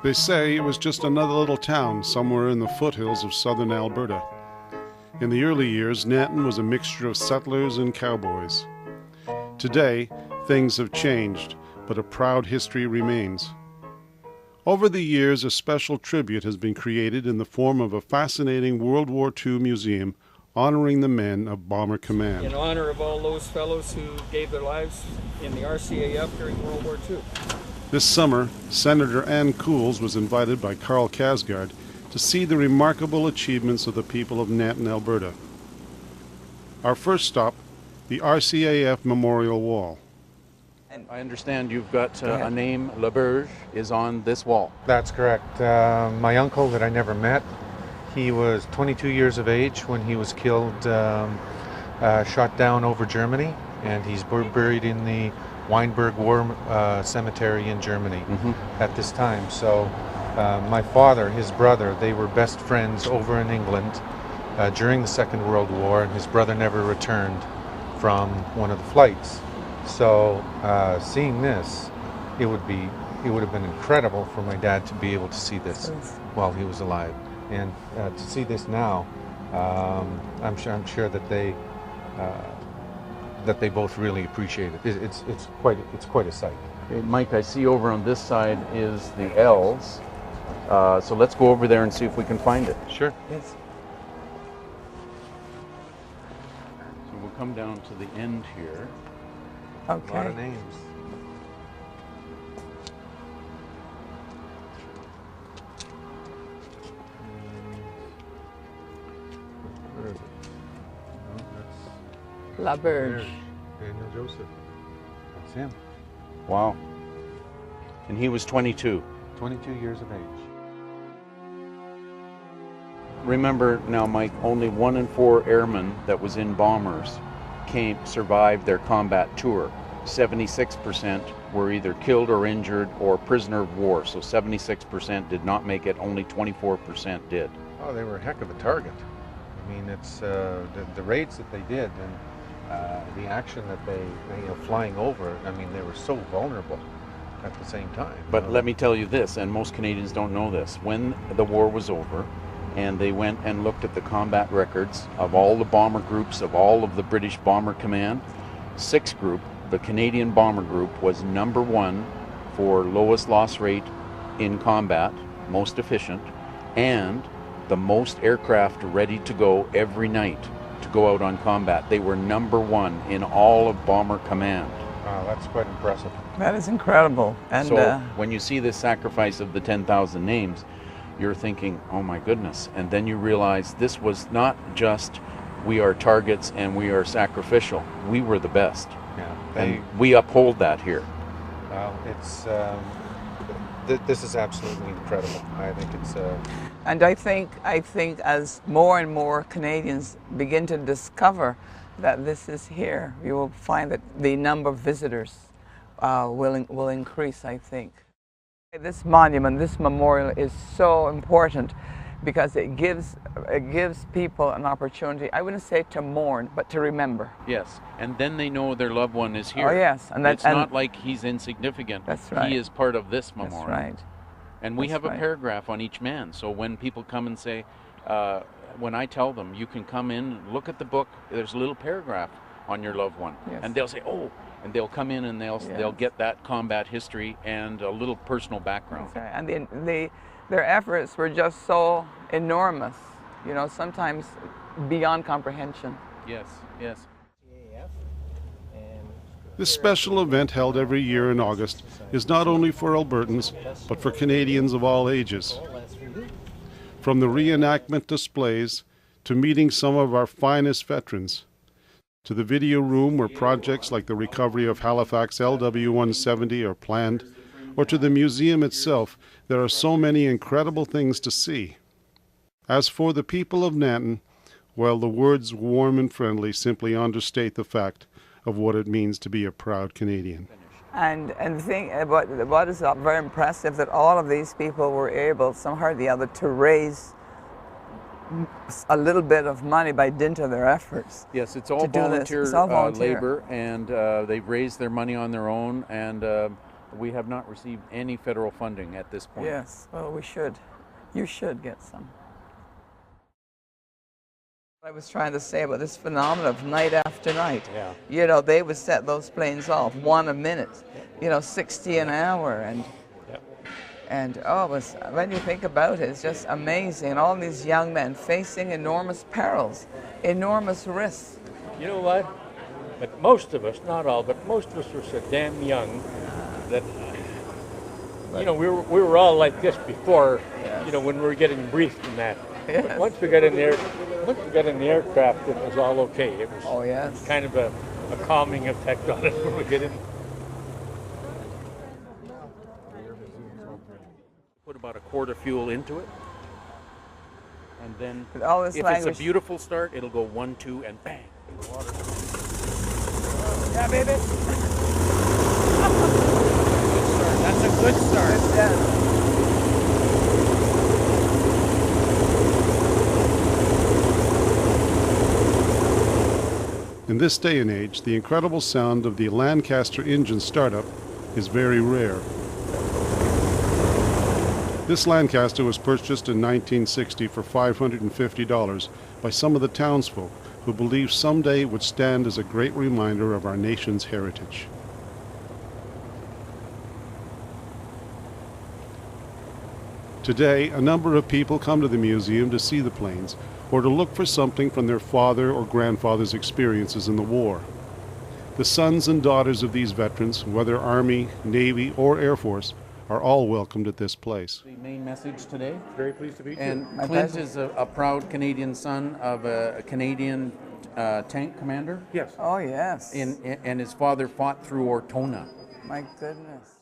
They say it was just another little town somewhere in the foothills of southern Alberta. In the early years, Nanton was a mixture of settlers and cowboys. Today, things have changed, but a proud history remains. Over the years, a special tribute has been created in the form of a fascinating World War II museum honoring the men of Bomber Command. In honor of all those fellows who gave their lives in the RCAF during World War II. This summer, Senator Ann Cools was invited by Carl Casgard to see the remarkable achievements of the people of Nanton, Alberta. Our first stop, the RCAF Memorial Wall. I understand you've got a name, Laberge, is on this wall. That's correct. My uncle that I never met, he was 22 years of age when he was killed, shot down over Germany, and he's buried in the Weinberg War Cemetery in Germany at this time. So my father, his brother, they were best friends over in England during the Second World War, and his brother never returned from one of the flights. So seeing this, it would have been incredible for my dad to be able to see this while he was alive, and to see this now, I'm sure that they both really appreciate it. It's quite a sight. Okay, Mike, I see over on this side is the L's. So let's go over there and see if we can find it. Sure. Yes. So we'll come down to the end here. A Okay. lot of names. Where is it? No, that's Laberge. Daniel Joseph. That's him. Wow. And he was 22. 22 years of age. Remember now, Mike, only 1 in 4 airmen that was in bombers survived their combat tour. 76% were either killed or injured or prisoner of war. So 76% did not make it, only 24% did. Oh, they were a heck of a target. I mean, it's the raids that they did and the action that they flying over. I mean, they were so vulnerable at the same time. But let me tell you this, and most Canadians don't know this, when the war was over and they went and looked at the combat records of all the bomber groups of all of the British Bomber Command, 6th Group, the Canadian Bomber Group, was number 1 for lowest loss rate in combat, most efficient, and the most aircraft ready to go every night to go out on combat. They were number 1 in all of Bomber Command. Wow, that's quite impressive. That is incredible. And so when you see this sacrifice of the 10,000 names, you're thinking, oh my goodness. And then you realize this was not just we are targets and we are sacrificial. We were the best. Yeah, And we uphold that here. Well, it's this is absolutely incredible. I think it's. And I think as more and more Canadians begin to discover that this is here, you will find that the number of visitors will increase, I think. This monument, this memorial is so important because it gives people an opportunity, I wouldn't say to mourn, but to remember. Yes, and then they know their loved one is here. Oh yes. And it's not like he's insignificant. That's right. He is part of this memorial. That's right. And we That's have a right. paragraph on each man, so when people come and say, when I tell them, you can come in, look at the book, there's a little paragraph on your loved one. Yes. And they'll say, oh, and they'll come in and they'll get that combat history and a little personal background. That's right. And their efforts were just so enormous, you know, sometimes beyond comprehension. Yes, yes. This special event held every year in August is not only for Albertans, but for Canadians of all ages. From the reenactment displays, to meeting some of our finest veterans, to the video room where projects like the recovery of Halifax LW-170 are planned, or to the museum itself, there are so many incredible things to see. As for the people of Nanton, well, the words warm and friendly simply understate the fact of what it means to be a proud Canadian. And the thing about what is very impressive that all of these people were able somehow or the other to raise a little bit of money by dint of their efforts. Yes, it's all to do this. volunteer, It's all volunteer. labor, and they've raised their money on their own, and We have not received any federal funding at this point. Yes, well, we should. You should get some. I was trying to say about this phenomenon of night after night. Yeah. You know, they would set those planes off 1 a minute, 60 an hour, and oh, it was, when you think about it, it's just amazing. And all these young men facing enormous perils, enormous risks. You know what? But most of us, not all, but most of us were so damn young that, we were all like this before, Yes. when we were getting briefed and that. Yes. But once we got in there, the aircraft, it was all okay. It was Oh, yes. kind of a calming effect on it when we get in. Put about a quart of fuel into it, and then With all this if language. it's a beautiful start, it'll go 1, 2, and bang. The water. Yeah, baby. That's a good start. Yeah. In this day and age, the incredible sound of the Lancaster engine startup is very rare. This Lancaster was purchased in 1960 for $550 by some of the townsfolk who believed someday it would stand as a great reminder of our nation's heritage. Today, a number of people come to the museum to see the planes or to look for something from their father or grandfather's experiences in the war. The sons and daughters of these veterans, whether Army, Navy, or Air Force, are all welcomed at this place. The main message today. Very pleased to meet And My Clint pleasure. is a proud Canadian son of a Canadian tank commander. Yes. Oh, yes. And his father fought through Ortona. My goodness.